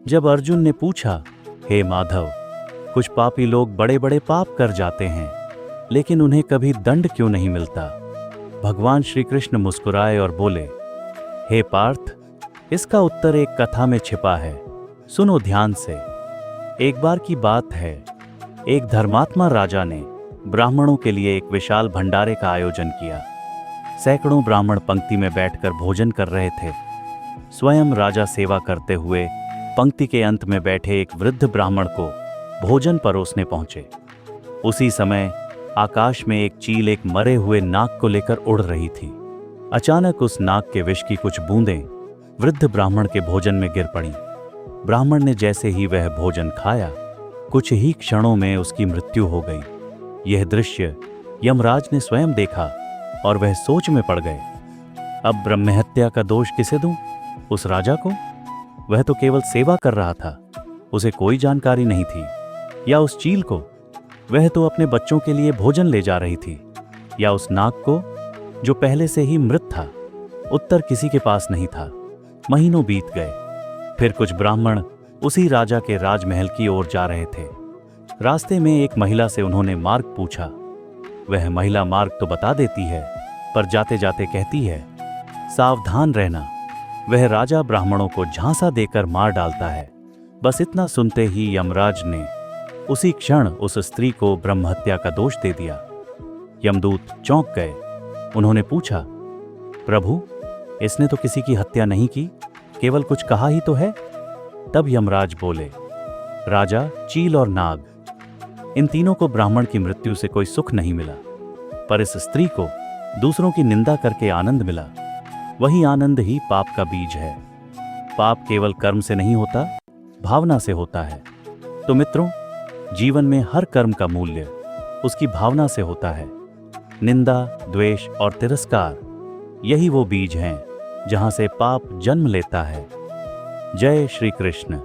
जब अर्जुन ने पूछा, हे माधव, कुछ पापी लोग बड़े बड़े पाप कर जाते हैं, लेकिन उन्हें कभी दंड क्यों नहीं मिलता? भगवान श्री कृष्ण मुस्कुराए और बोले, हे पार्थ, इसका उत्तर एक कथा में छिपा है, सुनो ध्यान से। एक बार की बात है, एक धर्मात्मा राजा ने ब्राह्मणों के लिए एक विशाल भंडारे का आयोजन किया। सैकड़ों ब्राह्मण पंक्ति में बैठकर भोजन कर रहे थे। स्वयं राजा सेवा करते हुए पंक्ति के अंत में बैठे एक वृद्ध ब्राह्मण को भोजन परोसने पहुंचे। उसी समय आकाश में एक चील एक मरे हुए नाग को लेकर उड़ रही थी। अचानक उस नाग के विष की कुछ बूंदें वृद्ध ब्राह्मण के भोजन में गिर पड़ीं। ब्राह्मण ने जैसे ही वह भोजन खाया, कुछ ही क्षणों में उसकी मृत्यु हो गई। यह दृश्य यमराज ने स्वयं देखा और वह सोच में पड़ गए, अब ब्रह्महत्या का दोष किसे दूं? उस राजा को? वह तो केवल सेवा कर रहा था, उसे कोई जानकारी नहीं थी। या उस चील को? वह तो अपने बच्चों के लिए भोजन ले जा रही थी। या उस नाग को, जो पहले से ही मृत था? उत्तर किसी के पास नहीं था। महीनों बीत गए। फिर कुछ ब्राह्मण उसी राजा के राजमहल की ओर जा रहे थे। रास्ते में एक महिला से उन्होंने मार्ग पूछा। वह महिला मार्ग तो बता देती है, पर जाते जाते कहती है, सावधान रहना, वह राजा ब्राह्मणों को झांसा देकर मार डालता है। बस इतना सुनते ही यमराज ने उसी क्षण उस स्त्री को ब्रह्महत्या का दोष दे दिया। यमदूत चौंक गए। उन्होंने पूछा, प्रभु, इसने तो किसी की हत्या नहीं की, केवल कुछ कहा ही तो है। तब यमराज बोले, राजा, चील और नाग, इन तीनों को ब्राह्मण की मृत्यु से कोई सुख नहीं मिला, पर इस स्त्री को दूसरों की निंदा करके आनंद मिला। वही आनंद ही पाप का बीज है। पाप केवल कर्म से नहीं होता, भावना से होता है। तो मित्रों, जीवन में हर कर्म का मूल्य उसकी भावना से होता है। निंदा, द्वेष और तिरस्कार, यही वो बीज हैं जहां से पाप जन्म लेता है। जय श्री कृष्ण।